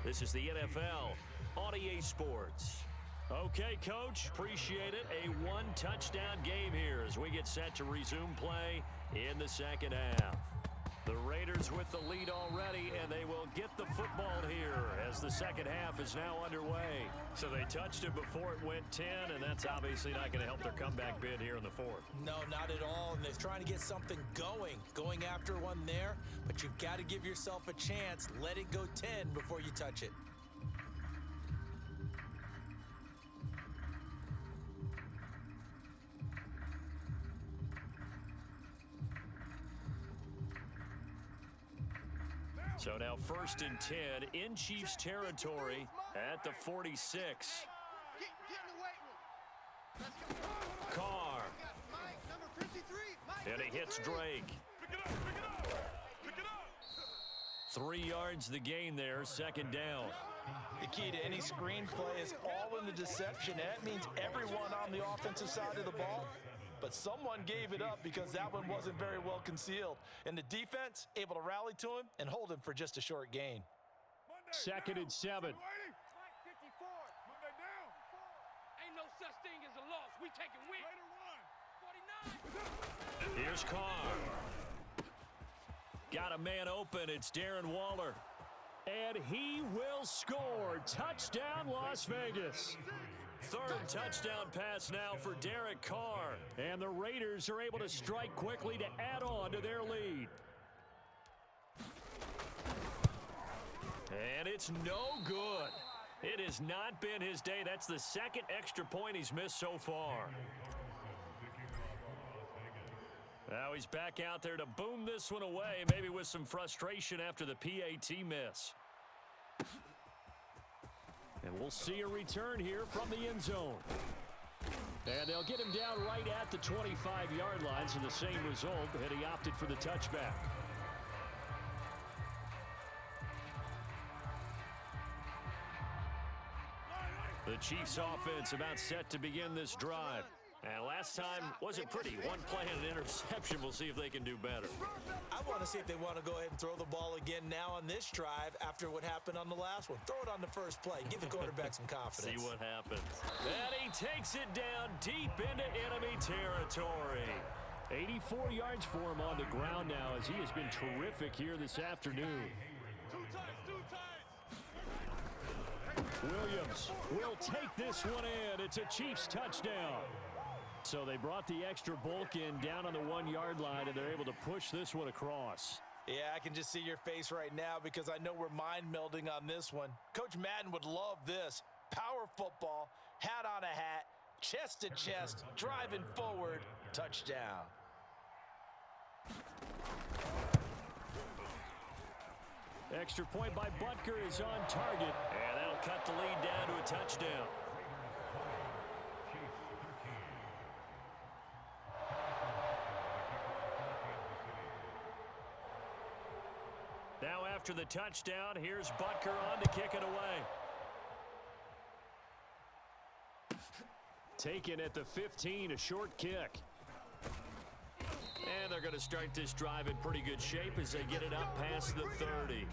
This is the NFL on EA Sports. Okay, Coach, appreciate it. A one-touchdown game here as we get set to resume play in the second half. The Raiders with the lead already, and they will get the football here as the second half is now underway. So they touched it before it went 10, and that's obviously not going to help their comeback bid here in the fourth. No, not at all, and they're trying to get something going after one there, but you've got to give yourself a chance. Let it go 10 before you touch it. So now 1st and 10 in Chiefs territory at the 46. Carr. And he hits Drake. 3 yards the gain there, second down. The key to any screenplay is all in the deception. That means everyone on the offensive side of the ball, but someone gave it up because that one wasn't very well concealed. And the defense able to rally to him and hold him for just a short gain. 2nd and 7. Ain't no such thing as a loss. We taking win. 49. Here's Carr. Got a man open. It's Darren Waller. And he will score. Touchdown, Las Vegas. 3rd touchdown pass now for Derek Carr. And the Raiders are able to strike quickly to add on to their lead. And it's no good. It has not been his day. That's the 2nd extra point he's missed so far. Now he's back out there to boom this one away, maybe with some frustration after the PAT miss. And we'll see a return here from the end zone. And they'll get him down right at the 25-yard line, so the same result, and he opted for the touchback. The Chiefs offense about set to begin this drive. And last time wasn't pretty. One play and an interception. We'll see if they can do better. I want to see if they want to go ahead and throw the ball again now on this drive after what happened on the last one. Throw it on the first play. Give the quarterback some confidence. See what happens. And he takes it down deep into enemy territory. 84 yards for him on the ground now as he has been terrific here this afternoon. Two times. Williams will take this one in. It's a Chiefs touchdown. So they brought the extra bulk in down on the 1-yard line, and they're able to push this one across. Yeah, I can just see your face right now because I know we're mind melding on this one. Coach Madden would love this. Power football, hat on a hat, chest to chest, driving forward, touchdown. Extra point by Butker is on target, and that'll cut the lead down to a touchdown. Now after the touchdown, here's Butker on to kick it away. Taken at the 15, a short kick. And they're going to start this drive in pretty good shape as they get it up past the 30.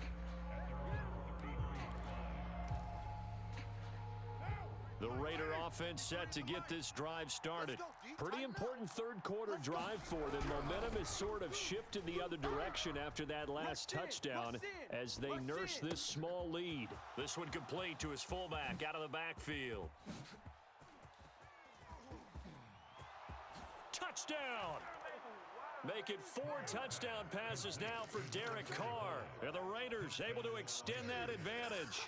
The Raider offense set to get this drive started. Pretty important third quarter drive for them. Momentum has sort of shifted the other direction after that last touchdown as they nurse this small lead. This one complete to his fullback out of the backfield. Touchdown! Make it 4 touchdown passes now for Derek Carr. And the Raiders able to extend that advantage.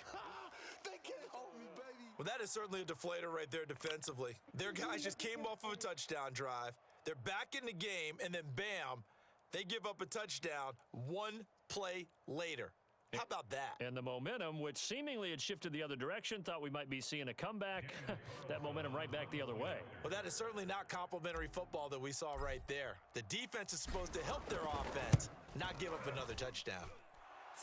Well, that is certainly a deflator right there defensively. Their guys just came off of a touchdown drive. They're back in the game, and then bam, they give up a touchdown 1 play later. How about that? And the momentum, which seemingly had shifted the other direction, thought we might be seeing a comeback. That momentum right back the other way. Well, that is certainly not complimentary football that we saw right there. The defense is supposed to help their offense, not give up another touchdown.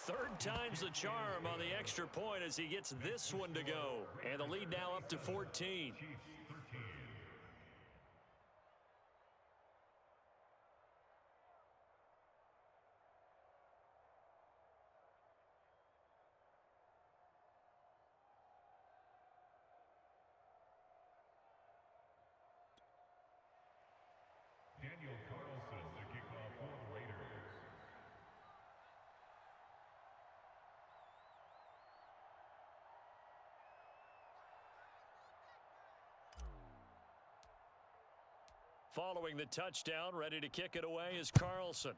3rd time's the charm on the extra point as he gets this one to go. And the lead now up to 14. Following the touchdown, ready to kick it away is Carlson.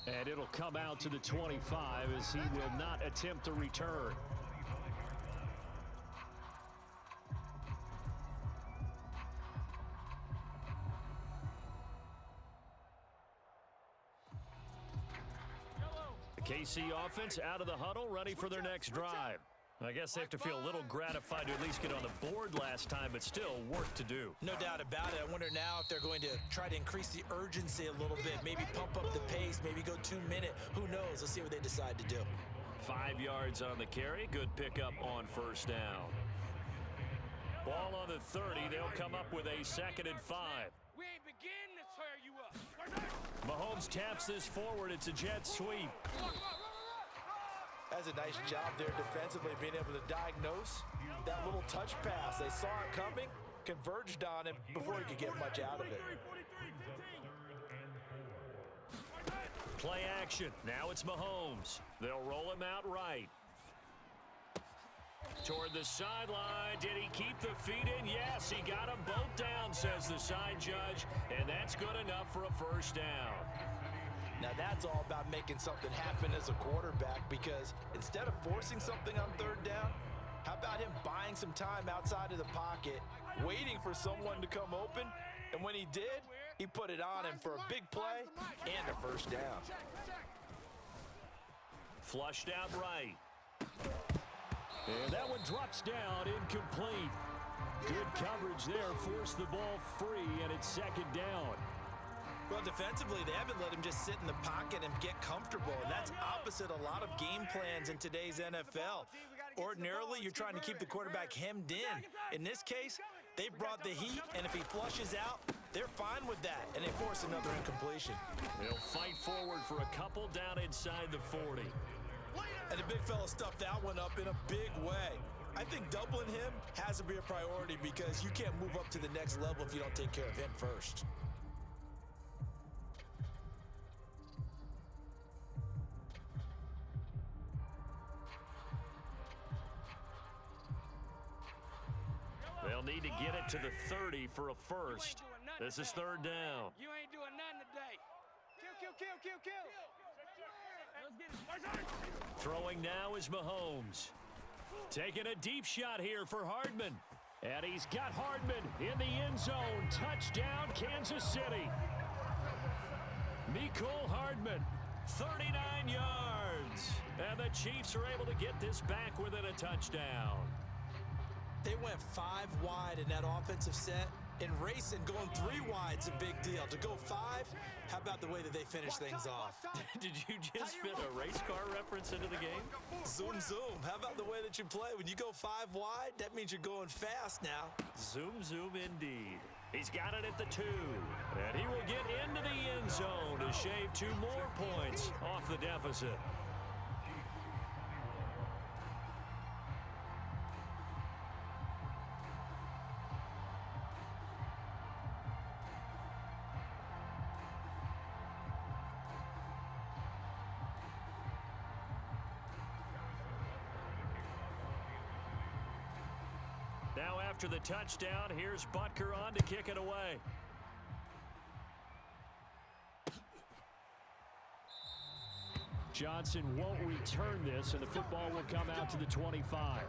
And it'll come out to the 25 as he will not attempt a return. The KC offense out of the huddle, ready for their next drive. I guess they have to feel a little gratified to at least get on the board last time, but still work to do. No doubt about it. I wonder now if they're going to try to increase the urgency a little bit, maybe pump up the pace, maybe go 2 minute. Who knows? Let's see what they decide to do. 5 yards on the carry. Good pickup on first down. Ball on the 30. They'll come up with a 2nd and 5. We ain't beginning to tear you up. Mahomes taps this forward. It's a jet sweep. That's a nice job there defensively, being able to diagnose that little touch pass. They saw it coming, converged on him before he could get much out of it. Play action. Now it's Mahomes. They'll roll him out right. Toward the sideline. Did he keep the feet in? Yes, he got them both down, says the side judge, and that's good enough for a first down. Now that's all about making something happen as a quarterback, because instead of forcing something on 3rd down, how about him buying some time outside of the pocket, waiting for someone to come open, and when he did, he put it on him for a big play and a first down. Flushed out right. And that one drops down, incomplete. Good coverage there, forced the ball free, and it's 2nd down. Well, defensively, they haven't let him just sit in the pocket and get comfortable, and that's opposite a lot of game plans in today's NFL. Ordinarily, you're trying to keep the quarterback hemmed in. In this case, they brought the heat, and if he flushes out, they're fine with that, and they force another incompletion. They'll fight forward for a couple down inside the 40. And the big fella stuffed that one up in a big way. I think doubling him has to be a priority, because you can't move up to the next level if you don't take care of him first. They'll need to get it to the 30 for a first. This is 3rd down. You ain't doing nothing today. Kill. Throwing now is Mahomes. Taking a deep shot here for Hardman. And he's got Hardman in the end zone. Touchdown, Kansas City. Mecole Hardman, 39 yards. And the Chiefs are able to get this back within a touchdown. They went 5 wide in that offensive set, and racing going 3 wide's a big deal. To go 5, how about the way that they finish things off? Did you just fit a race car reference into the game? Zoom, zoom. How about the way that you play? When you go 5 wide, that means you're going fast now. Zoom, zoom indeed. He's got it at the 2. And he will get into the end zone to shave 2 more points off the deficit. Now after the touchdown, here's Butker on to kick it away. Johnson won't return this, and the football will come out to the 25.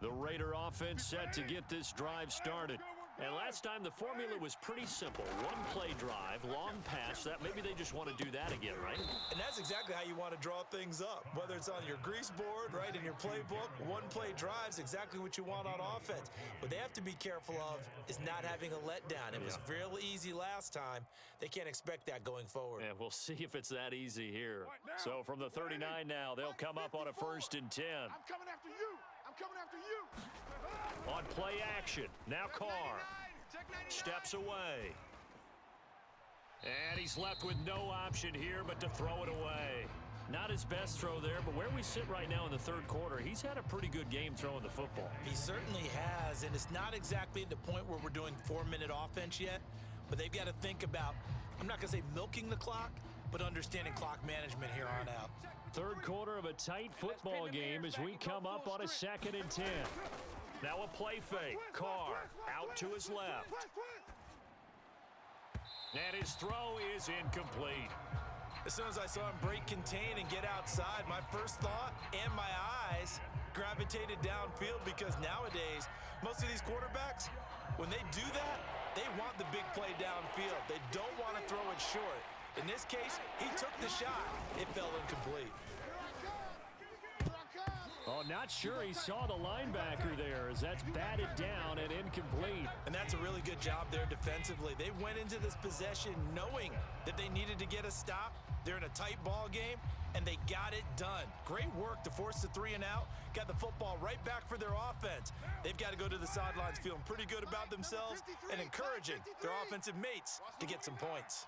The Raider offense set to get this drive started. And last time the formula was pretty simple. 1 play drive, long pass. That maybe they just want to do that again, right? And that's exactly how you want to draw things up. Whether it's on your grease board, right, in your playbook, 1 play drive's exactly what you want on offense. What they have to be careful of is not having a letdown. It was real easy last time. They can't expect that going forward. And we'll see if it's that easy here. So from the 39 now, they'll come up on a 1st and 10. I'm coming after you. I'm coming after you. On play action, now Carr steps away. And he's left with no option here but to throw it away. Not his best throw there, but where we sit right now in the third quarter, he's had a pretty good game throwing the football. He certainly has, and it's not exactly the point where we're doing 4-minute offense yet, but they've got to think about, I'm not going to say milking the clock, but understanding clock management here on out. Third quarter of a tight football game as we come up on a 2nd and 10. Now a play fake. Carr out to his left. And his throw is incomplete. As soon as I saw him break contain and get outside, my first thought and my eyes gravitated downfield, because nowadays, most of these quarterbacks, when they do that, they want the big play downfield. They don't want to throw it short. In this case, he took the shot. It fell incomplete. Oh, not sure he saw the linebacker there as that's batted down and incomplete. And that's a really good job there defensively. They went into this possession knowing that they needed to get a stop. They're in a tight ball game, and they got it done. Great work to force the 3 and out. Got the football right back for their offense. They've got to go to the sidelines feeling pretty good about themselves and encouraging their offensive mates to get some points.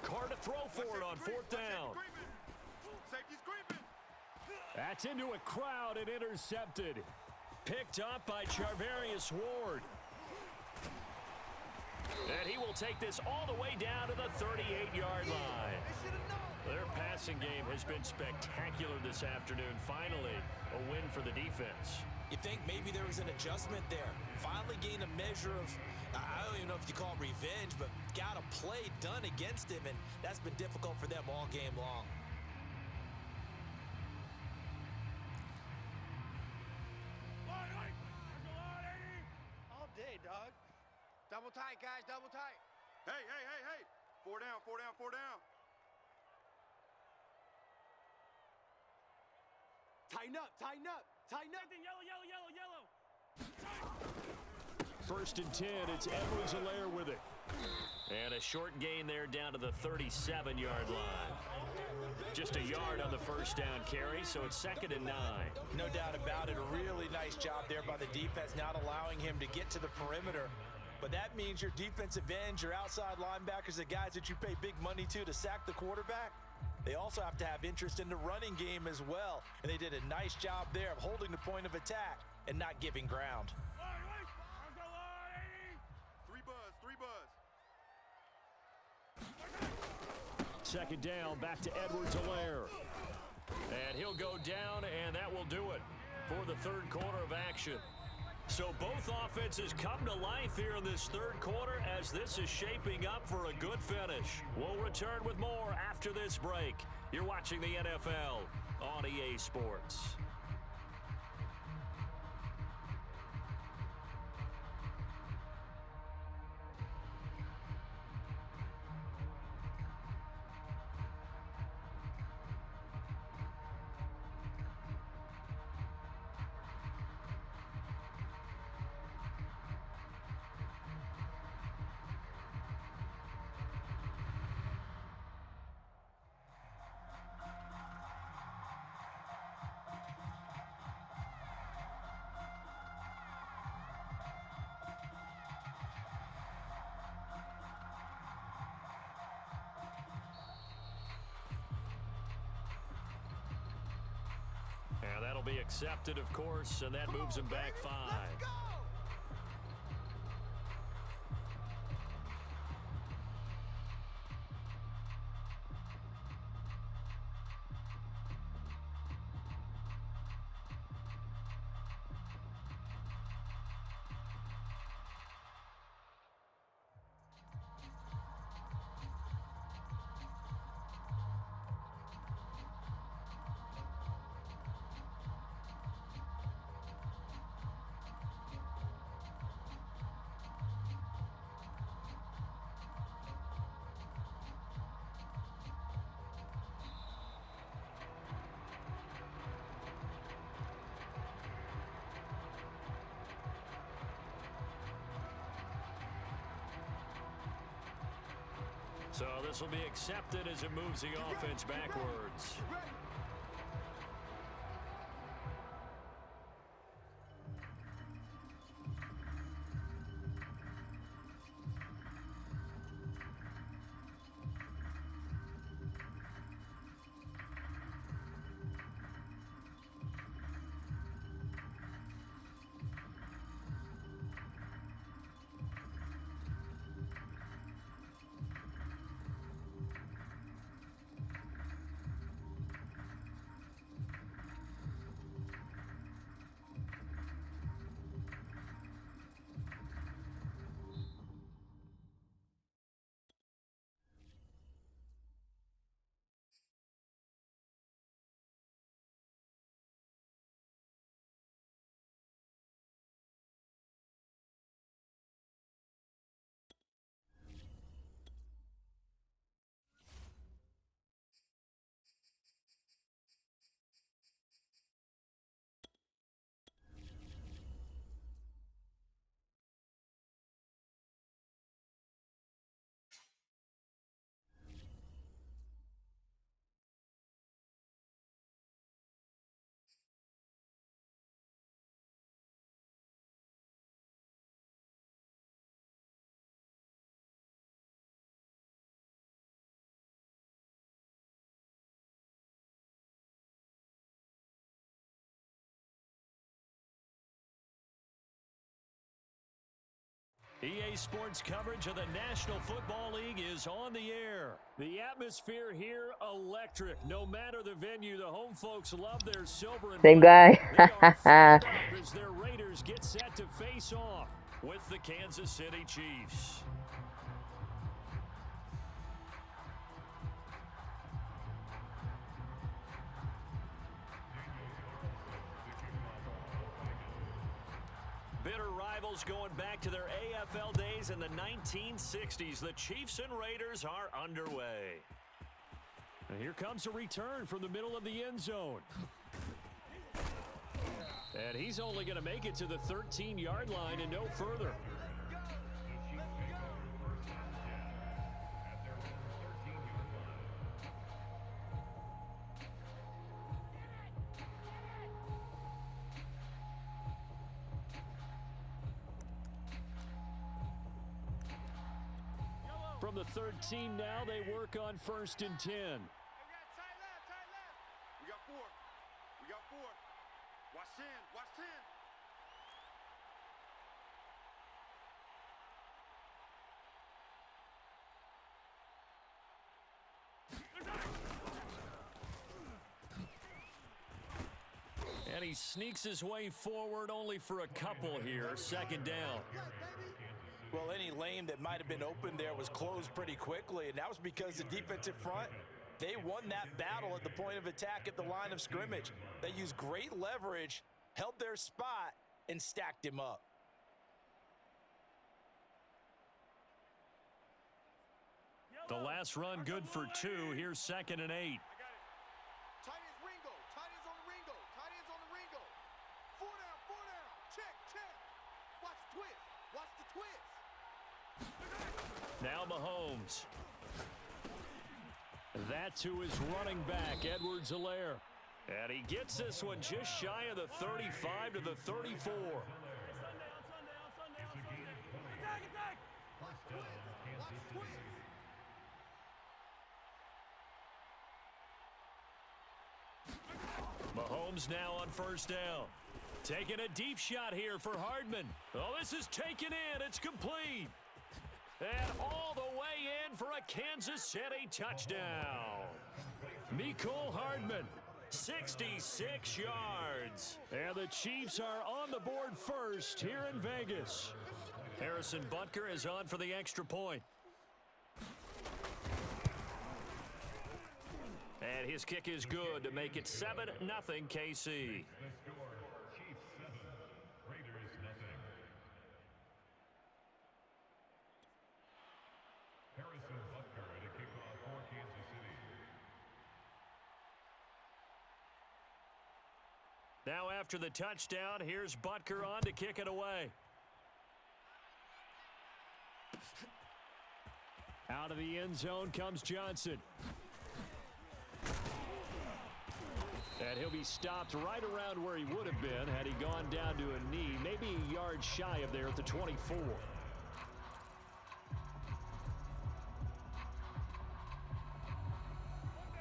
Carr to throw for it on 4th down. That's into a crowd and intercepted. Picked up by Charvarius Ward. And he will take this all the way down to the 38-yard line. Their passing game has been spectacular this afternoon. Finally, a win for the defense. You think maybe there was an adjustment there. Finally gained a measure of, I don't even know if you call it revenge, but got a play done against him, and that's been difficult for them all game long. All day, dog. Double tight, guys, double tight. Hey. 4 down. Tighten up. Yellow. 1st and 10, it's Edwards-Helaire with it. And a short gain there down to the 37-yard line. Just a yard on the first down carry, so it's 2nd and 9. No doubt about it. A really nice job there by the defense, not allowing him to get to the perimeter. But that means your defensive ends, your outside linebackers, the guys that you pay big money to sack the quarterback, they also have to have interest in the running game as well. And they did a nice job there of holding the point of attack and not giving ground. 3 buzz. 2nd down, back to Edwards-Helaire. And he'll go down, and that will do it for the third quarter of action. So both offenses come to life here in this third quarter as this is shaping up for a good finish. We'll return with more after this break. You're watching the NFL on EA Sports. And that'll be accepted, of course, and that moves him back 5. So this will be accepted as it moves the offense backwards. EA Sports coverage of the National Football League is on the air. The atmosphere here, electric. No matter the venue, the home folks love their silver and Same black. guy. They are fired up as their Raiders get set to face off with the Kansas City Chiefs. Bitter rivals going back to their AFL days in the 1960s. The Chiefs and Raiders are underway. And here comes a return from the middle of the end zone. And he's only going to make it to the 13-yard line and no further. From the 13 now, they work on 1st and 10. We got four. We got four. Watch 10. Watch 10. And he sneaks his way forward only for a couple here. 2nd down. Well, any lane that might have been open there was closed pretty quickly, and that was because the defensive front, they won that battle at the point of attack at the line of scrimmage. They used great leverage, held their spot, and stacked him up. The last run good for 2. Here's 2nd and 8. I got it. Tight ends Ringo. Tight ends on the Ringo. Tight ends on the Ringo. 4 down. 4 down. Check. Check. Watch the twist. Watch the twist. Now Mahomes. That to his running back, Edwards-Helaire. And he gets this one just shy of the 35 to the 34. Mahomes now on 1st down. Taking a deep shot here for Hardman. Oh, this is taken in. It's complete. And all the way in for a Kansas City touchdown. Mecole Hardman, 66 yards. And the Chiefs are on the board first here in Vegas. Harrison Butker is on for the extra point. And his kick is good to make it 7-0 KC. Now after the touchdown, here's Butker on to kick it away. Out of the end zone comes Johnson. And he'll be stopped right around where he would have been had he gone down to a knee, maybe a yard shy of there at the 24.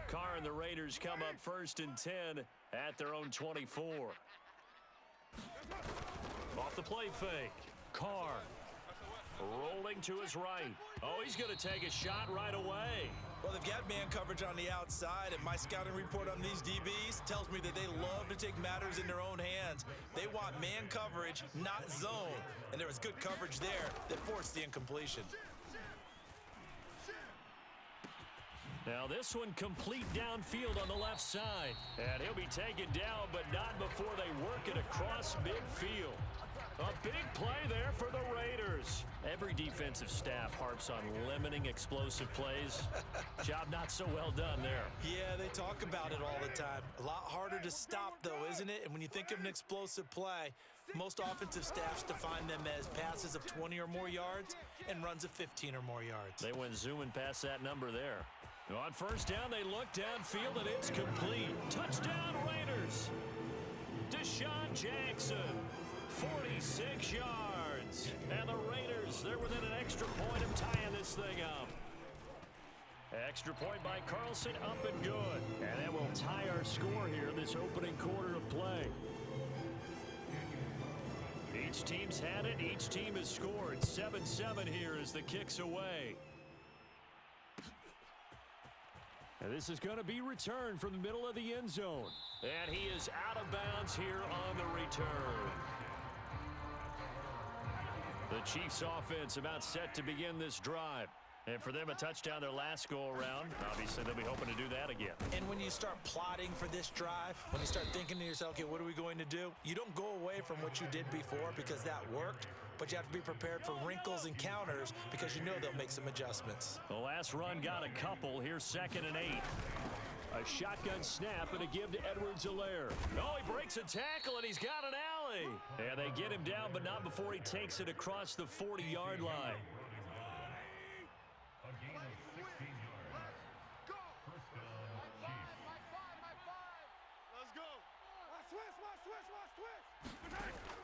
Carr and the Raiders come up 1st and 10 at their own 24. Off the play fake. Carr rolling to his right. Oh, he's going to take a shot right away. Well, they've got man coverage on the outside, and my scouting report on these DBs tells me that they love to take matters in their own hands. They want man coverage, not zone. And there was good coverage there that forced the incompletion. Now this one complete downfield on the left side. And he'll be taken down, but not before they work it across midfield. A big play there for the Raiders. Every defensive staff harps on limiting explosive plays. Job not so well done there. Yeah, they talk about it all the time. A lot harder to stop, though, isn't it? And when you think of an explosive play, most offensive staffs define them as passes of 20 or more yards and runs of 15 or more yards. They went zooming past that number there. On 1st down, they look downfield, and it's complete. Touchdown, Raiders. Deshaun Jackson, 46 yards. And the Raiders, they're within an extra point of tying this thing up. Extra point by Carlson, up and good. And that will tie our score here in this opening quarter of play. Each team's had it. Each team has scored. 7-7 here as the kick's away. And this is going to be returned from the middle of the end zone. And he is out of bounds here on the return. The Chiefs offense about set to begin this drive. And for them, a touchdown their last go-around. Obviously, they'll be hoping to do that again. And when you start plotting for this drive, when you start thinking to yourself, okay, what are we going to do? You don't go away from what you did before because that worked, but you have to be prepared for wrinkles and counters because you know they'll make some adjustments. The last run got a couple. Here's 2nd and 8. A shotgun snap and a give to Edwards-Helaire. Oh, he breaks a tackle, and he's got an alley. And they get him down, but not before he takes it across the 40-yard line.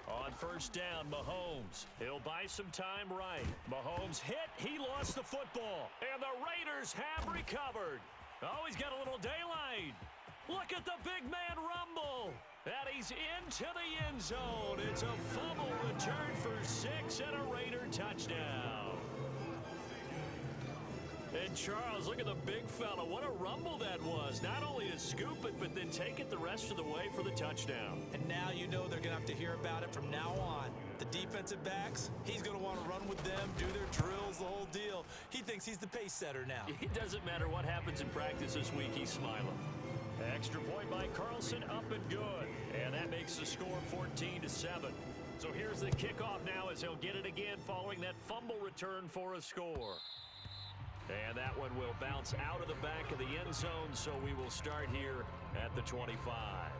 On first down, Mahomes. He'll buy some time right. Mahomes hit. He lost the football. And the Raiders have recovered. Oh, he's got a little daylight. Look at the big man rumble. And he's into the end zone. It's a fumble return for 6 and a Raider touchdown. And Charles, look at the big fella. What a rumble that was. Not only to scoop it, but then take it the rest of the way for the touchdown. And now you know they're going to have to hear about it from now on. The defensive backs, he's going to want to run with them, do their drills, the whole deal. He thinks he's the pace setter now. It doesn't matter what happens in practice this week. He's smiling. Extra point by Carlson, up and good. And that makes the score 14-7. So here's the kickoff now as he'll get it again following that fumble return for a score. And that one will bounce out of the back of the end zone, so we will start here at the 25.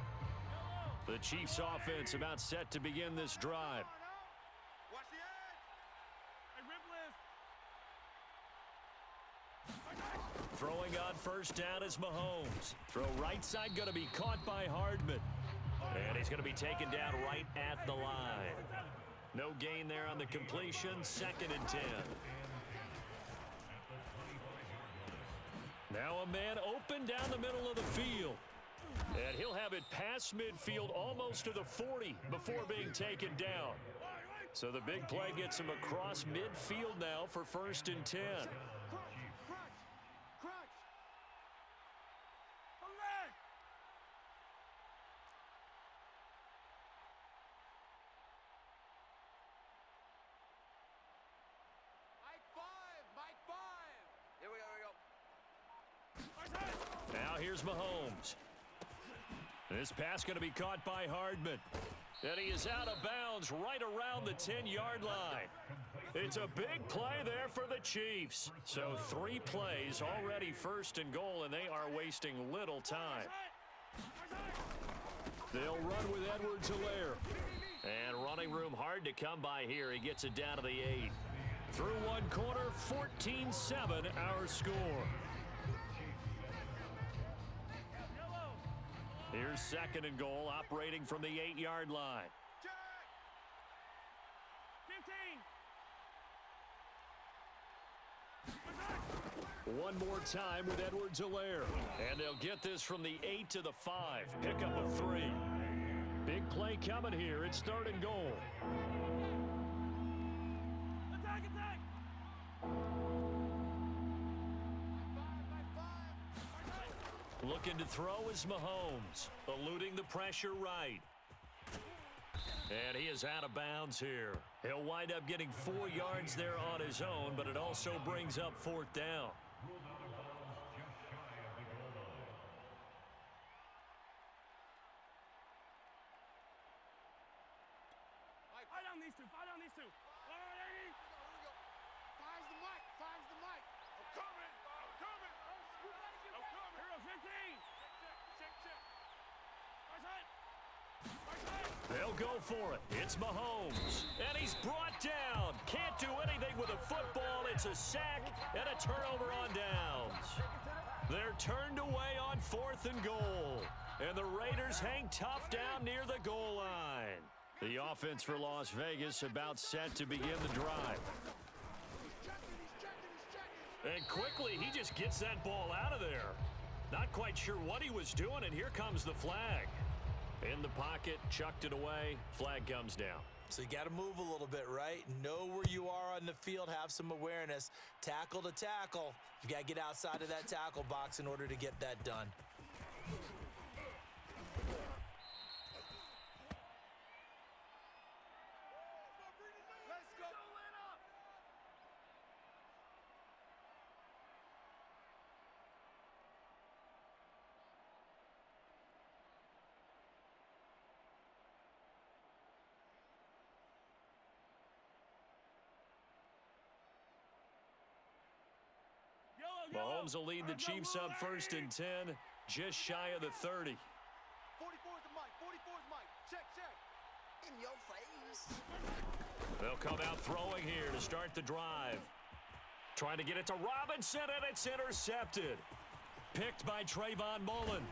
The Chiefs offense about set to begin this drive. Watch the edge. Throwing on first down is Mahomes. Throw right side going to be caught by Hardman. And he's going to be taken down right at the line. No gain there on the completion. 2nd and 10. Now a man open down the middle of the field. And he'll have it past midfield almost to the 40 before being taken down. So the big play gets him across midfield now for 1st and 10. Now here's Mahomes. This pass going to be caught by Hardman. And he is out of bounds right around the 10-yard line. It's a big play there for the Chiefs. So 3 plays already 1st and goal, and they are wasting little time. They'll run with Edwards-Helaire. And running room hard to come by here. He gets it down to the 8. Through one quarter, 14-7 our score. Here's 2nd and goal, operating from the 8-yard line. 15. One more time with Edwards-Helaire. And they'll get this from the 8 to the 5. Pickup of 3. Big play coming here. It's 3rd and goal. Attack, attack! Looking to throw is Mahomes, eluding the pressure right. And he is out of bounds here. He'll wind up getting 4 yards there on his own, but it also brings up 4th down. Fight on these two. Fight on these two. Finds the mic. Finds the mic. I'm coming. I'm coming. I'm coming. Hero 15. Check, check. They'll go for it. It's Mahomes. And he's brought down. Can't do anything with a football. It's a sack and a turnover on downs. They're turned away on 4th and goal. And the Raiders hang tough down near the goal line. The offense for Las Vegas about set to begin the drive. And quickly, he just gets that ball out of there. Not quite sure what he was doing, and here comes the flag. In the pocket, chucked it away, flag comes down. So you got to move a little bit, right? Know where you are on the field, have some awareness. Tackle to tackle. You got to get outside of that tackle box in order to get that done. Let's go. Mahomes will lead the Chiefs up 1st and 10, just shy of the 30. 44 is the mic. 44 is mic. Check, check. In your face. They'll come out throwing here to start the drive. Trying to get it to Robinson, and it's intercepted. Picked by Trayvon Mullen.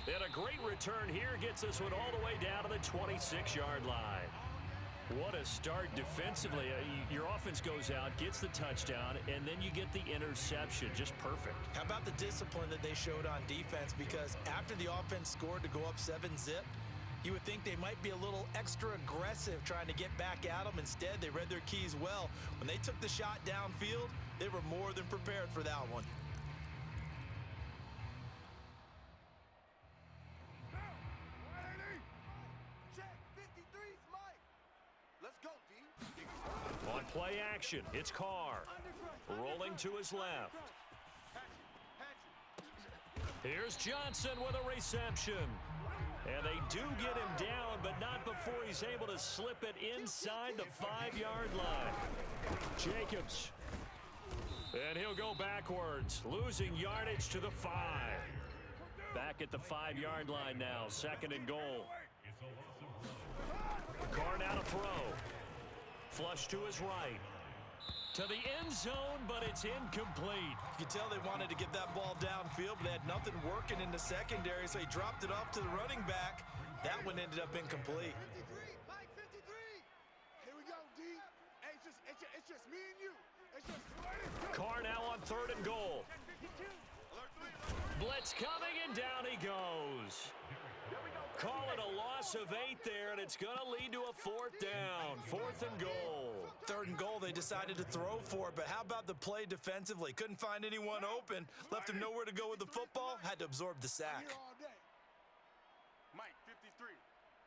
And a great return here gets this one all the way down to the 26-yard line. What a start defensively. Your offense goes out, gets the touchdown, and then you get the interception. Just perfect. How about the discipline that they showed on defense? Because after the offense scored to go up 7-zip, you would think they might be a little extra aggressive trying to get back at them. Instead, they read their keys well. When they took the shot downfield, they were more than prepared for that one. Check. 53's mic. Let's go, D. On play action, it's Carr. Rolling to his left. Here's Johnson with a reception. And they do get him down, but not before he's able to slip it inside the 5-yard line. Jacobs. And he'll go backwards, losing yardage to the 5. Back at the 5-yard line now, 2nd and goal. Carr now to throw. Flush to his right. To the end zone, but it's incomplete. You can tell they wanted to get that ball downfield, but they had nothing working in the secondary, so he dropped it off to the running back. That one ended up incomplete. 53, Mike 53. Here we go, D. Hey, it's just me and you. It's just Carr now on 3rd and goal. Blitz coming, and down he goes. Call it a loss of 8 there, and it's going to lead to a 4th down. 4th and goal. 3rd and goal, they decided to throw for it, but how about the play defensively? Couldn't find anyone open, left him nowhere to go with the football, had to absorb the sack. here all day. Mike 53.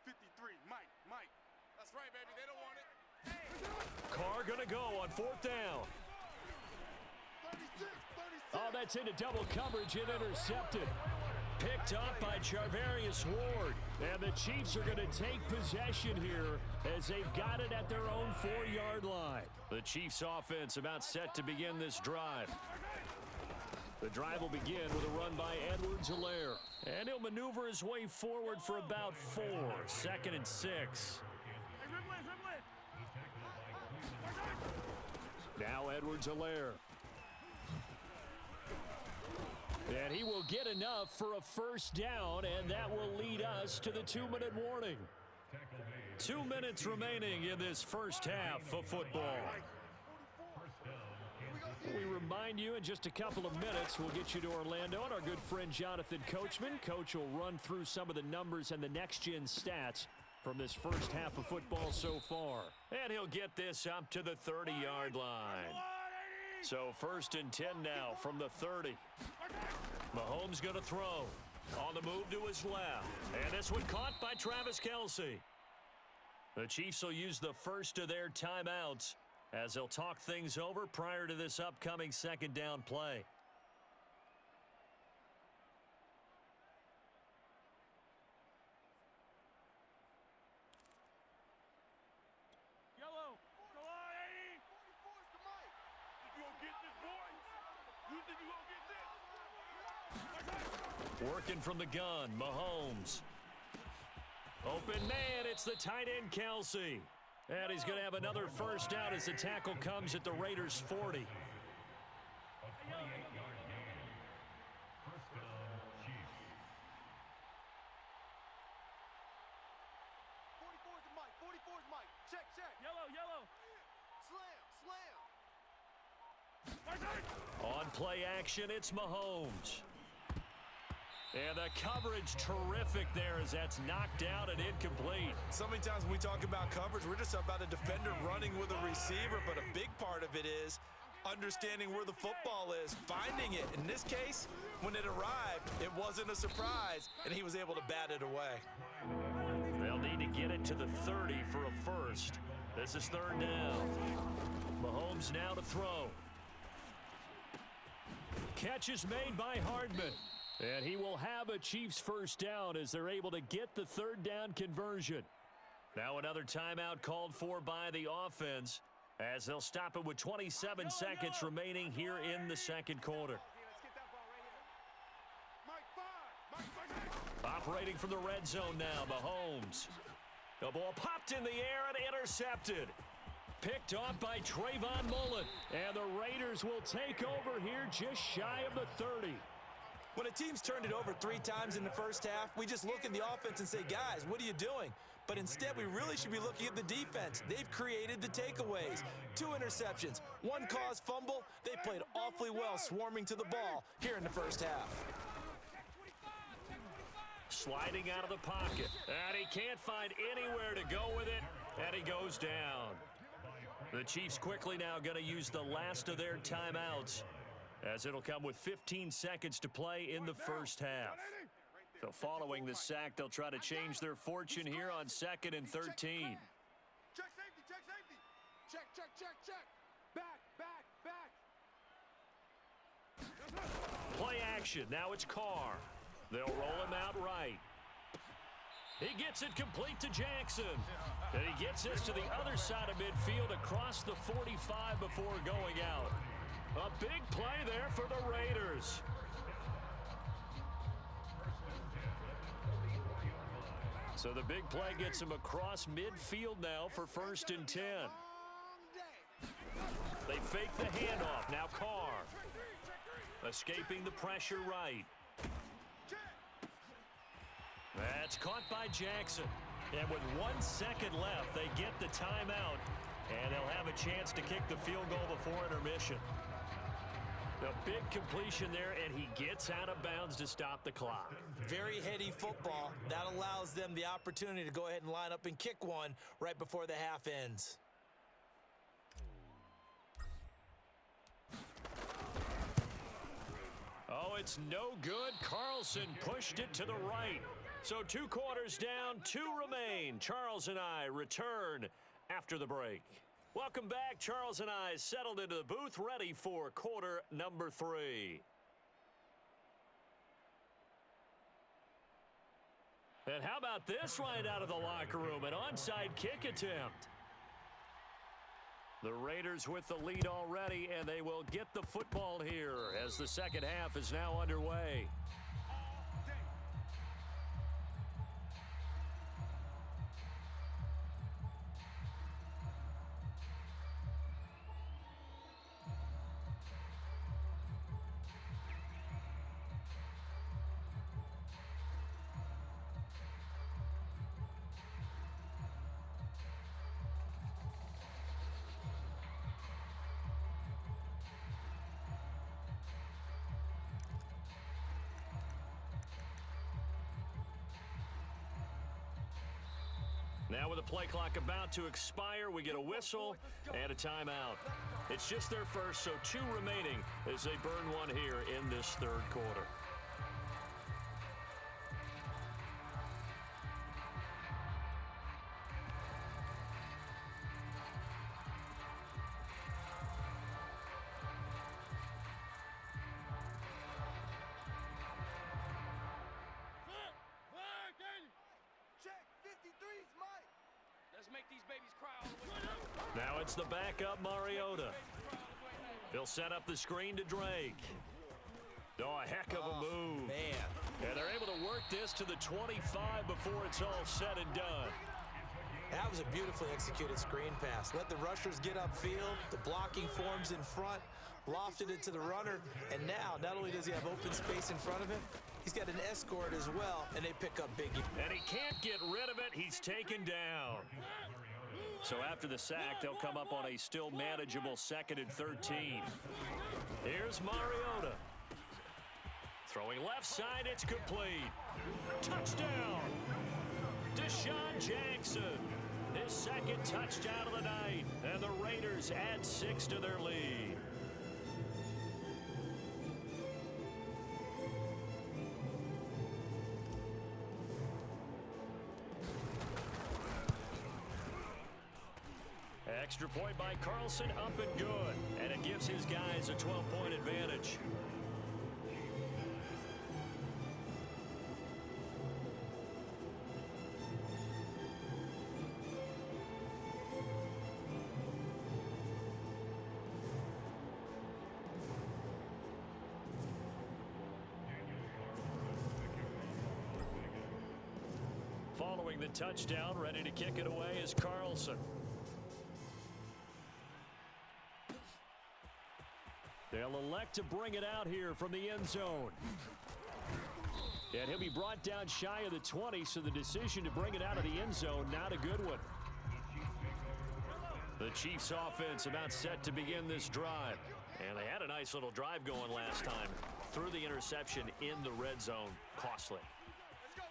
53. Mike. That's right, baby. They don't want it. Carr going to go on 4th down. 36. Oh, that's into double coverage and intercepted. Picked up by Charvarius Ward. And the Chiefs are going to take possession here as they've got it at their own 4-yard line. The Chiefs offense about set to begin this drive. The drive will begin with a run by Edwards-Helaire. And he'll maneuver his way forward for about 4. 2nd and 6. Now Edwards-Helaire. And he will get enough for a 1st down, and that will lead us to the 2-minute warning. 2 minutes remaining in this first half of football. We remind you in just a couple of minutes, we'll get you to Orlando and our good friend Jonathan Coachman. Coach will run through some of the numbers and the next-gen stats from this first half of football so far. And he'll get this up to the 30-yard line. So 1st and 10 now from the 30. Mahomes going to throw. On the move to his left. And this one caught by Travis Kelce. The Chiefs will use the first of their timeouts as they'll talk things over prior to this upcoming 2nd down play. Yellow. Go on, 80. 44 is the mic. You gonna get this, boys? You think you gonna get this? Working from the gun, Mahomes. Open man, it's the tight end, Kelce. And he's going to have another 1st down as the tackle comes at the Raiders' 40. 44 is the mic. 44 is mic. Check. Yellow. Slam. On play action, it's Mahomes. And the coverage terrific there as that's knocked out and incomplete. So many times when we talk about coverage, we're just about a defender running with a receiver, but a big part of it is understanding where the football is, finding it. In this case, when it arrived, it wasn't a surprise, and he was able to bat it away. They'll need to get it to the 30 for a first. This is third down. Mahomes now to throw. Catch is made by Hardman. And he will have a Chiefs first down as they're able to get the third down conversion. Now another timeout called for by the offense as they'll stop it with 27 seconds remaining here in the second quarter. Operating from the red zone now, Mahomes. The ball popped in the air and intercepted. Picked off by Trayvon Mullen. And the Raiders will take over here just shy of the 30. When a team's turned it over 3 times in the first half, we just look at the offense and say, guys, what are you doing? But instead, we really should be looking at the defense. They've created the takeaways. 2 interceptions, 1 caused fumble. They played awfully well swarming to the ball here in the first half. Sliding out of the pocket. And he can't find anywhere to go with it. And he goes down. The Chiefs quickly now going to use the last of their timeouts, as it'll come with 15 seconds to play in the first half. So following the sack, they'll try to change their fortune here on 2nd and 13. Check safety, check safety. Check, check, check, check. Back, back, back. Play action. Now it's Carr. They'll roll him out right. He gets it complete to Jackson. And he gets this to the other side of midfield across the 45 before going out. A big play there for the Raiders. So the big play gets him across midfield now for 1st and 10. They fake the handoff. Now Carr. Escaping the pressure right. That's caught by Jackson. And with 1 second left, they get the timeout. And they'll have a chance to kick the field goal before intermission. A big completion there, and he gets out of bounds to stop the clock. Very heady football. That allows them the opportunity to go ahead and line up and kick one right before the half ends. Oh, it's no good. Carlson pushed it to the right. So 2 quarters down, 2 remain. Charles and I return after the break. Welcome back. Charles and I settled into the booth, ready for quarter number 3. And how about this right out of the locker room? An onside kick attempt. The Raiders with the lead already, and they will get the football here as the second half is now underway. Now with the play clock about to expire, we get a whistle and a timeout. It's just their first, so 2 remaining as they burn one here in this third quarter. Now it's the backup Mariota. He'll set up the screen to Drake. Oh, a heck of a move. Man. And they're able to work this to the 25 before it's all said and done. That was a beautifully executed screen pass. Let the rushers get upfield. The blocking forms in front. Lofted it to the runner. And now, not only does he have open space in front of him, he's got an escort as well, and they pick up Biggie. And he can't get rid of it. He's taken down. So after the sack, they'll come up on a still manageable 2nd and 13. Here's Mariota. Throwing left side, it's complete. Touchdown! Deshaun Jackson, his second touchdown of the night, and the Raiders add 6 to their lead. Extra point by Carlson, up and good. And it gives his guys a 12-point advantage. Following the touchdown, ready to kick it away is Carlson. They'll elect to bring it out here from the end zone. And he'll be brought down shy of the 20, so the decision to bring it out of the end zone, not a good one. The Chiefs offense about set to begin this drive. And they had a nice little drive going last time. Threw the interception in the red zone. Costly.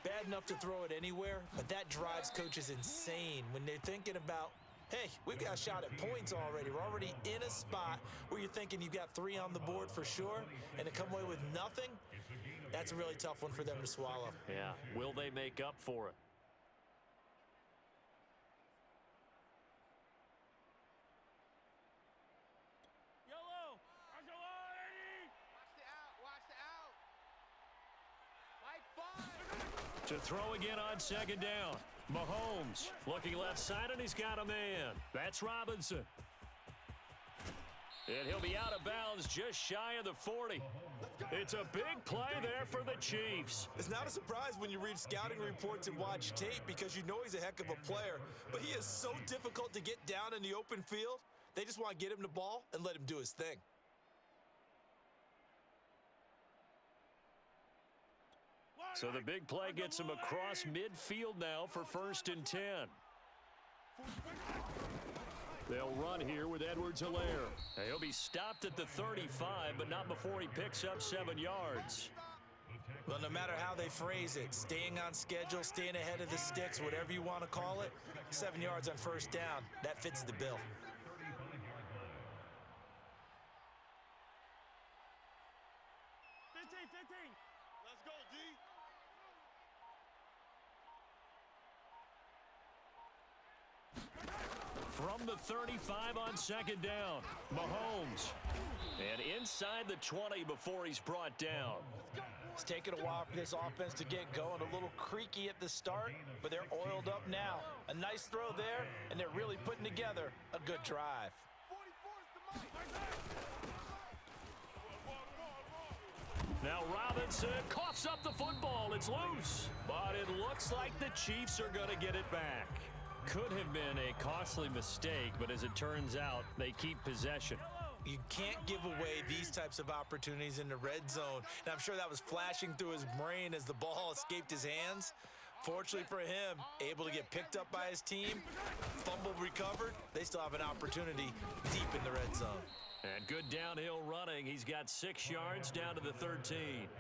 Bad enough to throw it anywhere, but that drives coaches insane when they're thinking about, hey, we've got a shot at points already. We're already in a spot where you're thinking you've got 3 on the board for sure, and to come away with nothing, that's a really tough one for them to swallow. Yeah, will they make up for it? Yellow! Watch the line! Watch the out. Like 5. To throw again on second down. Mahomes looking left side, and he's got a man. That's Robinson. And he'll be out of bounds just shy of the 40. It's a big play there for the Chiefs. It's not a surprise when you read scouting reports and watch tape because you know he's a heck of a player, but he is so difficult to get down in the open field. They just want to get him the ball and let him do his thing. So the big play gets him across midfield now for 1st and 10. They'll run here with Edwards-Helaire. He'll be stopped at the 35, but not before he picks up 7 yards. Well, no matter how they phrase it, staying on schedule, staying ahead of the sticks, whatever you want to call it, 7 yards on 1st down, that fits the bill. Let's go, D. From the 35 on second down, Mahomes. And inside the 20 before he's brought down. It's taken a while for this offense to get going. A little creaky at the start, but they're oiled up now. A nice throw there, and they're really putting together a good drive. 44 is the mic. Now Robinson coughs up the football. It's loose. But it looks like the Chiefs are going to get it back. Could have been a costly mistake, but as it turns out, they keep possession. You can't give away these types of opportunities in the red zone. And I'm sure that was flashing through his brain as the ball escaped his hands. Fortunately for him, able to get picked up by his team, fumble recovered. They still have an opportunity deep in the red zone. And good downhill running. He's got 6 yards down to the 13.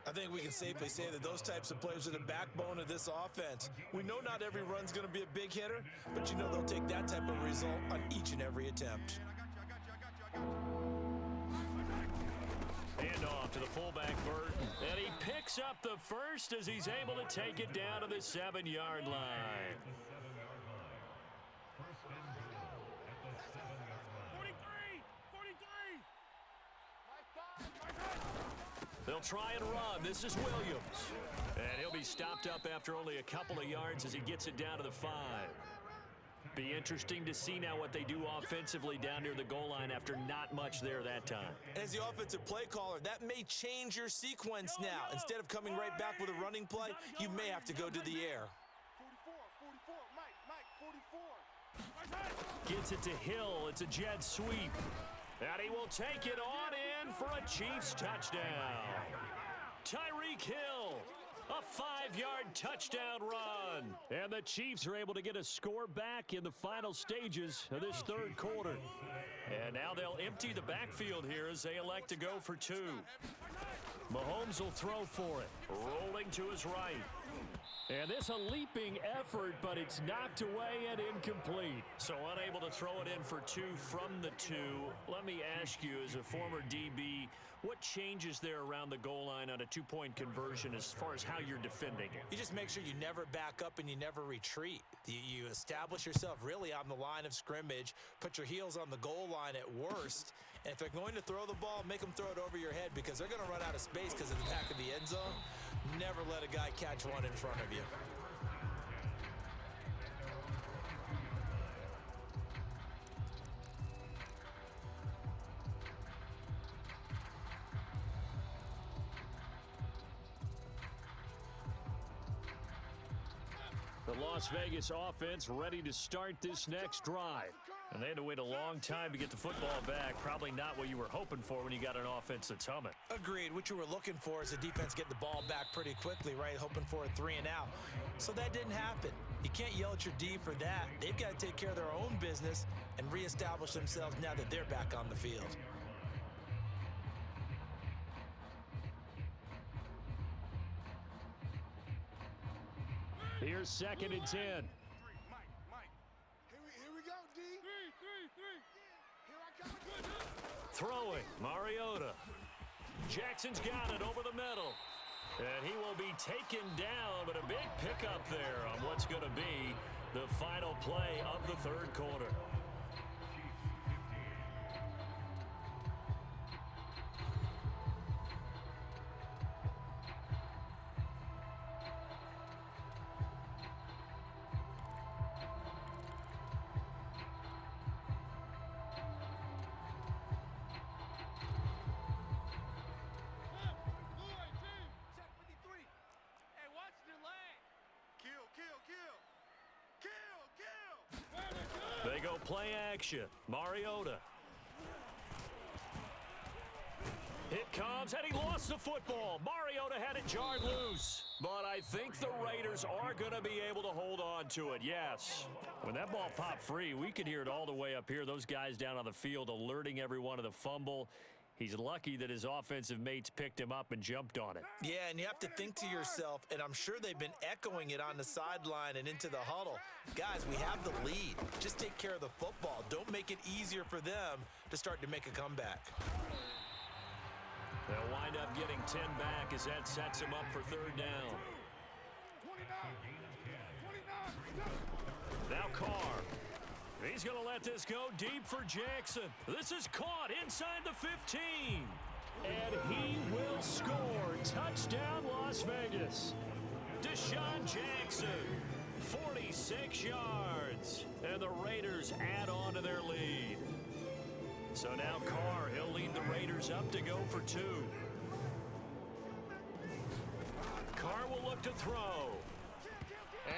I think we can safely say that those types of players are the backbone of this offense. We know not every run's going to be a big hitter, but you know they'll take that type of result on each and every attempt. Hand off to the fullback, Burton. And he picks up the first as he's able to take it down to the 7-yard line. 43! They'll try and run. This is Williams. And he'll be stopped up after only a couple of yards as he gets it down to the 5. Be interesting to see now what they do offensively down near the goal line after not much there that time. As the offensive play caller, that may change your sequence now. Instead of coming right back with a running play, you may have to go to the air. 44, Mike, 44. Gets it to Hill. It's a jet sweep. And he will take it on in for a Chiefs touchdown. Tyreek Hill. A 5-yard touchdown run. And the Chiefs are able to get a score back in the final stages of this third quarter. And now they'll empty the backfield here as they elect to go for 2. Mahomes will throw for it. Rolling to his right. And this a leaping effort, but it's knocked away and incomplete. So unable to throw it in for 2 from the 2. Let me ask you, as a former DB, what changes there around the goal line on a 2-point conversion as far as how you're defending it? You just make sure you never back up and you never retreat. You establish yourself really on the line of scrimmage, put your heels on the goal line at worst, and if they're going to throw the ball, make them throw it over your head because they're going to run out of space because of the back of the end zone. Never let a guy catch one in front of you. The Las Vegas offense ready to start this next drive. And they had to wait a long time to get the football back. Probably not what you were hoping for when you got an offense that's humming. Agreed. What you were looking for is the defense getting the ball back pretty quickly, right? Hoping for a 3 and out. So that didn't happen. You can't yell at your D for that. They've got to take care of their own business and reestablish themselves now that they're back on the field. Here's 2nd and 10. Mike. Here we go, D. Three. Here I come again. Throwing, Mariota. Jackson's got it over the middle. And he will be taken down, but a big pickup there on what's going to be the final play of the 3rd quarter. They go play action. Mariota. It comes, and he lost the football. Mariota had it jarred loose. But I think the Raiders are going to be able to hold on to it, yes. When that ball popped free, we could hear it all the way up here. Those guys down on the field alerting everyone of the fumble. He's lucky that his offensive mates picked him up and jumped on it. Yeah, and you have to think to yourself, and I'm sure they've been echoing it on the sideline and into the huddle. Guys, we have the lead. Just take care of the football. Don't make it easier for them to start to make a comeback. They'll wind up getting 10 back as that sets him up for 3rd down. 29. Now Carr. He's going to let this go deep for Jackson. This is caught inside the 15. And he will score. Touchdown, Las Vegas. Deshaun Jackson, 46 yards. And the Raiders add on to their lead. So now Carr, he'll lead the Raiders up to go for 2. Carr will look to throw.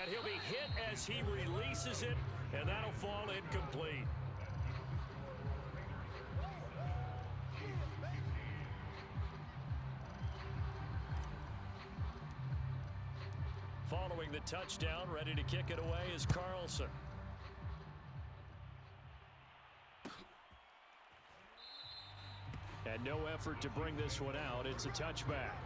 And he'll be hit as he releases it. And that'll fall incomplete. Following the touchdown, ready to kick it away is Carlson. And no effort to bring this one out. It's a touchback.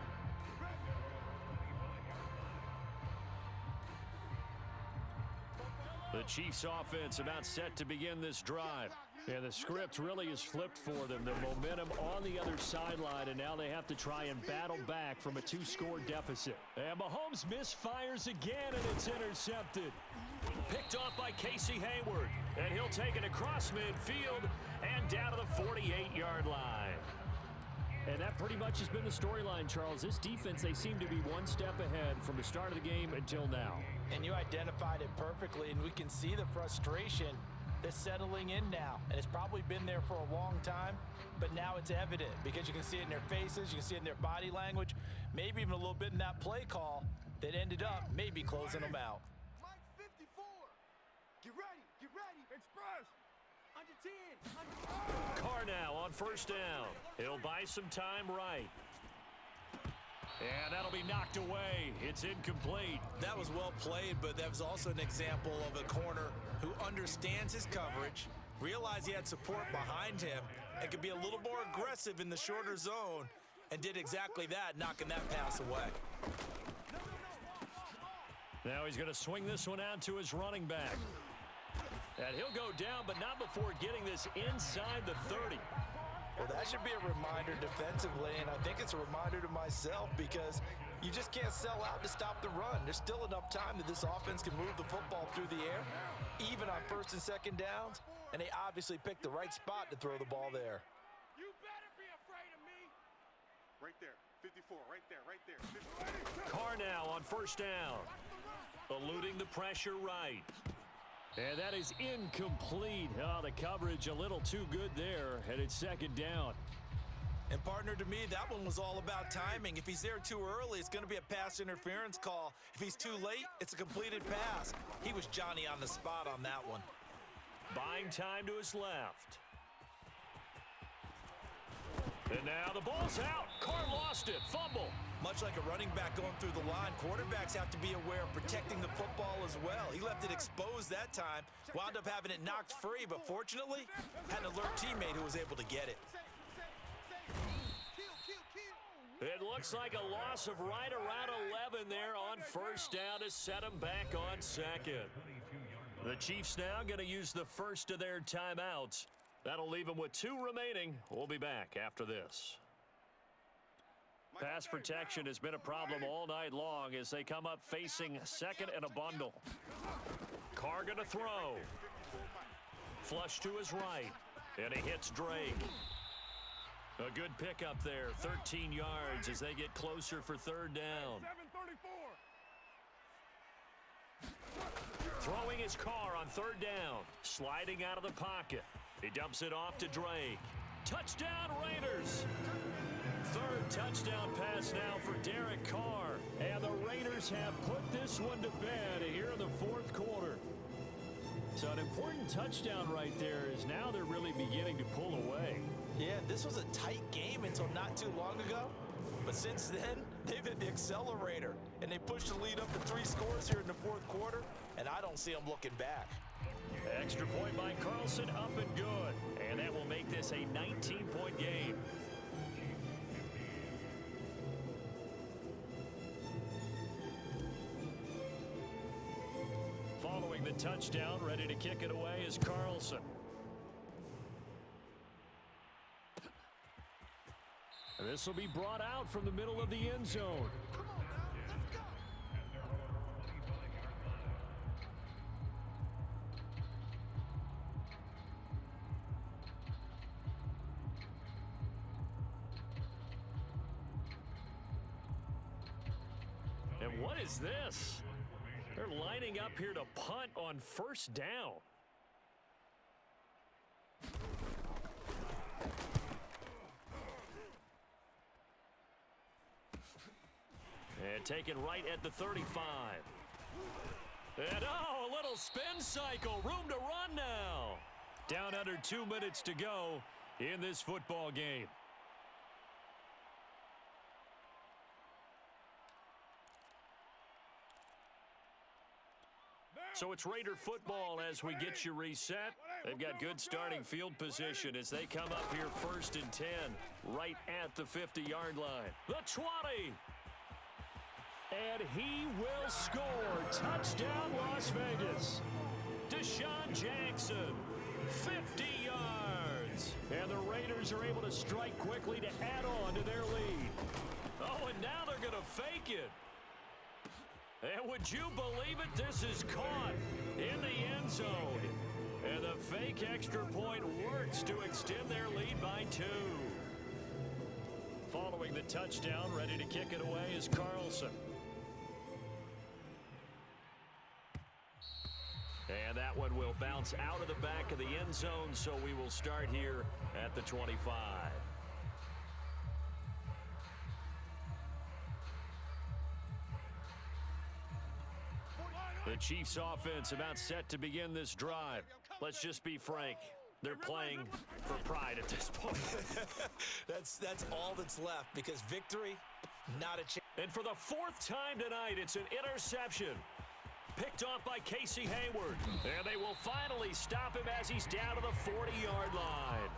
The Chiefs offense about set to begin this drive. And the script really is flipped for them. The momentum on the other sideline, and now they have to try and battle back from a 2-score deficit. And Mahomes misfires again, and it's intercepted. Picked off by Casey Hayward. And he'll take it across midfield and down to the 48-yard line. And that pretty much has been the storyline, Charles. This defense, they seem to be one step ahead from the start of the game until now. And you identified it perfectly, and we can see the frustration that's settling in now. And it's probably been there for a long time, but now it's evident because you can see it in their faces, you can see it in their body language, maybe even a little bit in that play call that ended up maybe closing them out. Mike 54. Get ready. Express. Under 10. Carr now on 1st down. He'll buy some time right. And that'll be knocked away. It's incomplete. That was well played, but that was also an example of a corner who understands his coverage, realized he had support behind him, and could be a little more aggressive in the shorter zone and did exactly that, knocking that pass away. Now he's going to swing this one out to his running back. And he'll go down, but not before getting this inside the 30. Well, that should be a reminder defensively, and I think it's a reminder to myself because you just can't sell out to stop the run. There's still enough time that this offense can move the football through the air, even on first and second downs, and they obviously picked the right spot to throw the ball there. You better be afraid of me. Right there, 54, right there, right there. 54. Carr now on first down. Eluding the pressure right. And that is incomplete. Oh, the coverage a little too good there, and it's second down. And partner, to me, that one was all about timing. If he's there too early, it's going to be a pass interference call. If he's too late, it's a completed pass. He was Johnny on the spot on that one. Buying time to his left. And now the ball's out. Carr lost it. Fumble. Much like a running back going through the line, quarterbacks have to be aware of protecting the football as well. He left it exposed that time, wound up having it knocked free, but fortunately, had an alert teammate who was able to get it. It looks like a loss of right around 11 there on first down to set him back on second. The Chiefs now going to use the first of their timeouts. That'll leave them with 2 remaining. We'll be back after this. Pass protection has been a problem all night long as they come up facing second and a bundle. Carr going to throw. Flush to his right. And he hits Drake. A good pickup there, 13 yards as they get closer for third down. 734. Throwing his Carr on third down. Sliding out of the pocket. He dumps it off to Drake. Touchdown Raiders! Third touchdown pass now for Derek Carr. And the Raiders have put this one to bed here in the fourth quarter. So an important touchdown right there is now they're really beginning to pull away. Yeah, this was a tight game until not too long ago. But since then, they've hit the accelerator. And they pushed the lead up to 3 scores here in the fourth quarter. And I don't see them looking back. Extra point by Carlson, up and good. And that will make this a 19-point game. Following the touchdown, ready to kick it away is Carlson. And this will be brought out from the middle of the end zone. And what is this? They're lining up here to punt on first down. And taken right at the 35. And oh, a little spin cycle. Room to run now. Down under 2 minutes to go in this football game. So it's Raider football as we get you reset. They've got good starting field position as they come up here first and 10, right at the 50-yard line. The 20. And he will score. Touchdown, Las Vegas. Deshaun Jackson, 50 yards. And the Raiders are able to strike quickly to add on to their lead. Oh, and now they're going to fake it. And would you believe it? This is caught in the end zone. And the fake extra point works to extend their lead by 2. Following the touchdown, ready to kick it away is Carlson. And that one will bounce out of the back of the end zone, so we will start here at the 25. The Chiefs offense about set to begin this drive. Let's just be frank. They're playing for pride at this point. That's all that's left because victory, not a chance. And for the 4th time tonight, it's an interception. Picked off by Casey Hayward. And they will finally stop him as he's down to the 40-yard line.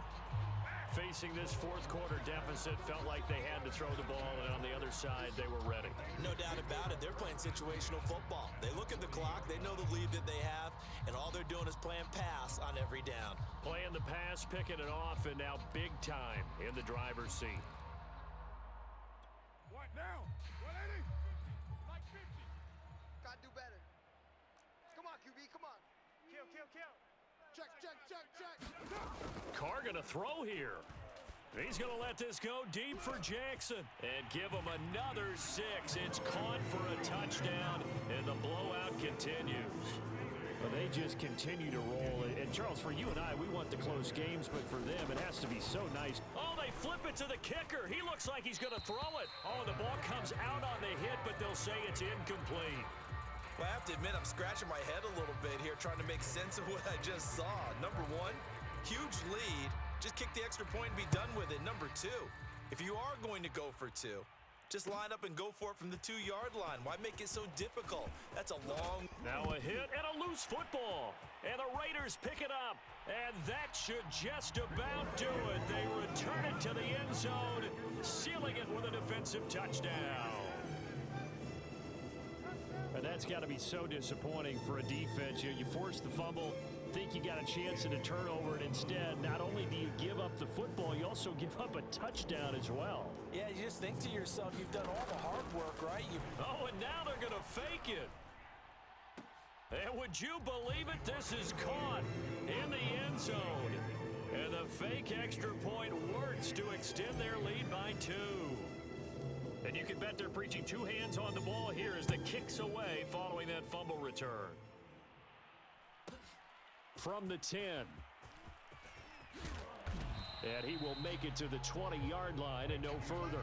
Facing this fourth quarter deficit, felt like they had to throw the ball, and on the other side, they were ready. No doubt about it. They're playing situational football. They look at the clock, they know the lead that they have, and all they're doing is playing pass on every down. Playing the pass, picking it off, and now big time in the driver's seat. What now? 180? Like 50. Gotta do better. Come on, QB, come on. Kill. Check. Carr going to throw here. He's going to let this go deep for Jackson and give him another 6. It's caught for a touchdown, and the blowout continues. Well, they just continue to roll. And Charles, for you and I, we want the close games, but for them, it has to be so nice. Oh, they flip it to the kicker. He looks like he's going to throw it. Oh, the ball comes out on the hit, but they'll say it's incomplete. Well, I have to admit, I'm scratching my head a little bit here trying to make sense of what I just saw. Number one, huge lead. Just kick the extra point and be done with it. Number two, if you are going to go for 2, just line up and go for it from the 2-yard line. Why make it so difficult? That's a long... Now a hit and a loose football. And the Raiders pick it up. And that should just about do it. They return it to the end zone, sealing it with a defensive touchdown. And that's got to be so disappointing for a defense. You force the fumble, think you got a chance at a turnover, and instead, not only do you give up the football, you also give up a touchdown as well. Yeah, you just think to yourself, you've done all the hard work, right? Oh, and now they're going to fake it. And would you believe it? This is caught in the end zone. And the fake extra point works to extend their lead by 2. And you can bet they're preaching 2 hands on the ball here as the kick's away following that fumble return. From the 10. And he will make it to the 20-yard line and no further.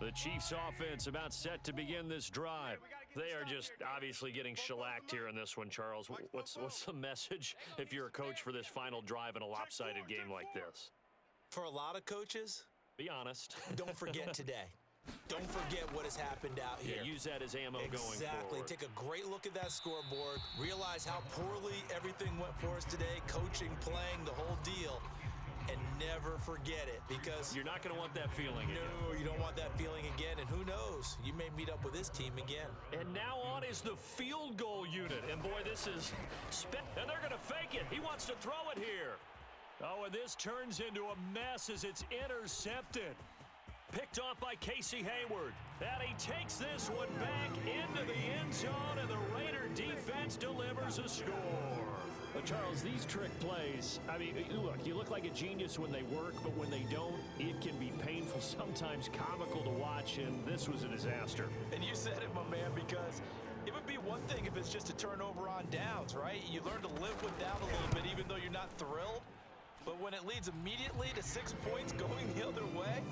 The Chiefs offense about set to begin this drive. They are just obviously getting shellacked here in this one, Charles. What's the message if you're a coach for this final drive in a lopsided game like this? For a lot of coaches, be honest. Don't forget today. Don't forget what has happened out here. Yeah, use that as ammo going forward. Exactly. Take a great look at that scoreboard. Realize how poorly everything went for us today. Coaching, playing, the whole deal. And never forget it, because you're not going to want that feeling again. No, you don't want that feeling again, and who knows, you may meet up with this team again. And now on is the field goal unit, and boy, this is and they're going to fake it. He wants to throw it here. Oh, and this turns into a mess as it's intercepted. Picked off by Casey Hayward. And he takes this one back into the end zone, and the Raider defense delivers a score. But Charles, these trick plays, I mean, look, you look like a genius when they work, but when they don't, it can be painful, sometimes comical to watch, and this was a disaster. And you said it, my man, because it would be one thing if it's just a turnover on downs, right? You learn to live with that a little bit, even though you're not thrilled. But when it leads immediately to 6 points going the other way,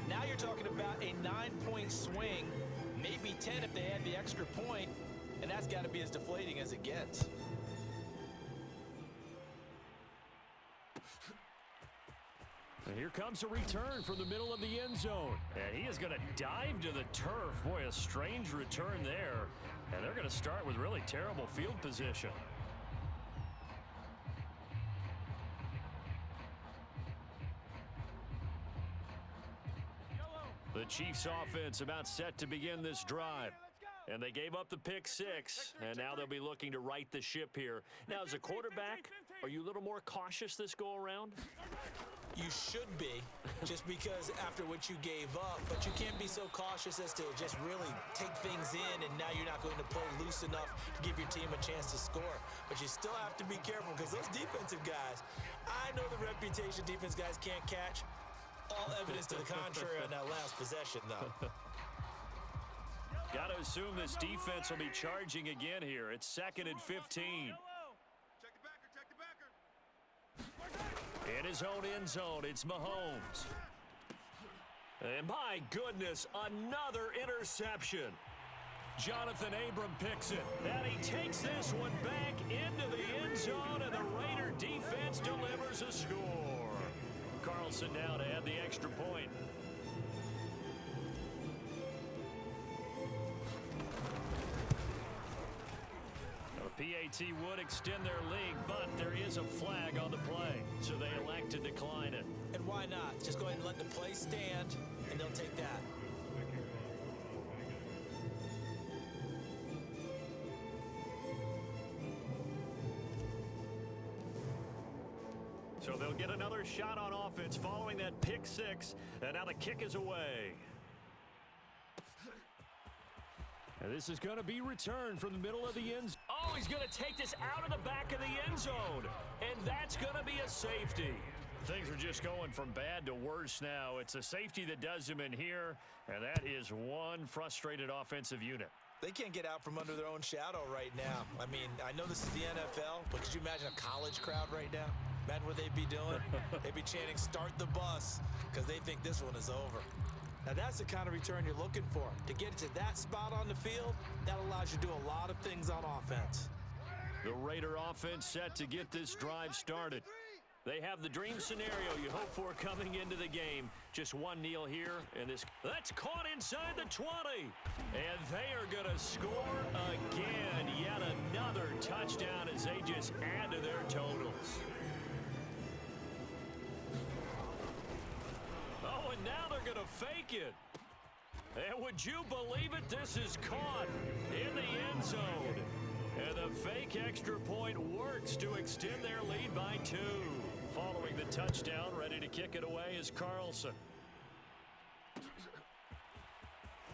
now you're talking about a 9-point swing, maybe 10 if they add the extra point, and that's got to be as deflating as it gets. And here comes a return from the middle of the end zone. And he is going to dive to the turf. Boy, a strange return there. And they're going to start with really terrible field position. The Chiefs offense about set to begin this drive. And they gave up the pick 6, and now they'll be looking to right the ship here. Now, as a quarterback, are you a little more cautious this go-around? You should be, just because after what you gave up, but you can't be so cautious as to just really take things in, and now you're not going to play loose enough to give your team a chance to score. But you still have to be careful, because those defensive guys, I know the reputation defense guys can't catch. All evidence to the contrary on that last possession, though. Got to assume this defense will be charging again here. It's 2nd and 15. Check the backer. In his own end zone, it's Mahomes. And my goodness, another interception. Jonathan Abram picks it. And he takes this one back into the end zone, and the Raider defense delivers a score. Carlson now to add the extra point. penalty would extend their lead, but there is a flag on the play, so they elect to decline it. And why not? Just go ahead and let the play stand, and they'll take that. So they'll get another shot on offense following that pick six, and now the kick is away. And this is going to be returned from the middle of the end zone. Oh, he's going to take this out of the back of the end zone, and that's going to be a safety. Things are just going from bad to worse now. It's a safety that does him in here, and that is one frustrated offensive unit. They can't get out from under their own shadow right now. I mean, I know this is the NFL, but could you imagine a college crowd right now? Imagine what they'd be doing. They'd be chanting, "Start the bus," because they think this one is over. Now, that's the kind of return you're looking for. To get to that spot on the field, that allows you to do a lot of things on offense. The Raider offense set to get this drive started. They have the dream scenario you hope for coming into the game. Just one kneel here, and that's caught inside the 20. And they are going to score again. Yet another touchdown as they just add to their totals. Oh, and now they're going to fake it. And would you believe it? This is caught in the end zone. And the fake extra point works to extend their lead by 2. Following the touchdown, ready to kick it away is Carlson.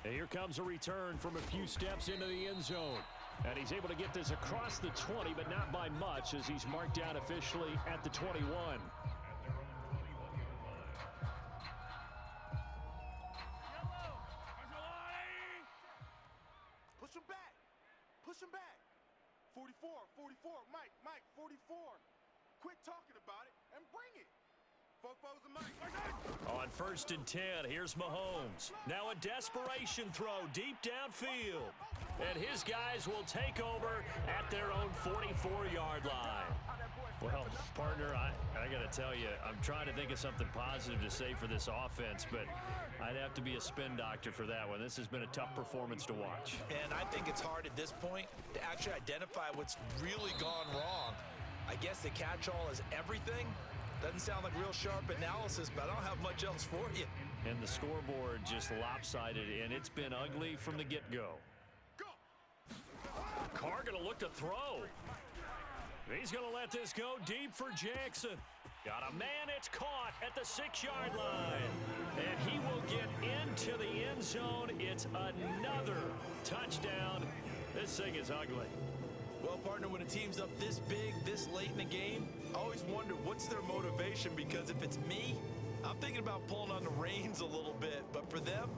And here comes a return from a few steps into the end zone. And he's able to get this across the 20, but not by much, as he's marked down officially at the 21. Push him back. Push him back. 44, 44. Mike, 44. Quit talking about it and bring it. Fofo's and Mike. On 1st and 10, here's Mahomes. Now a desperation throw deep downfield. And his guys will take over at their own 44-yard line. Well, partner, I got to tell you, I'm trying to think of something positive to say for this offense, but I'd have to be a spin doctor for that one. This has been a tough performance to watch. And I think it's hard at this point to actually identify what's really gone wrong. I guess the catch-all is everything. Doesn't sound like real sharp analysis, but I don't have much else for you. And the scoreboard just lopsided, and it's been ugly from the get-go. Carr going to look to throw. He's going to let this go deep for Jackson. Got a man, it's caught at the 6-yard line. And he will get into the end zone. It's another touchdown. This thing is ugly. Well, partner, when a team's up this big, this late in the game, I always wonder what's their motivation, because if it's me, I'm thinking about pulling on the reins a little bit. But for them,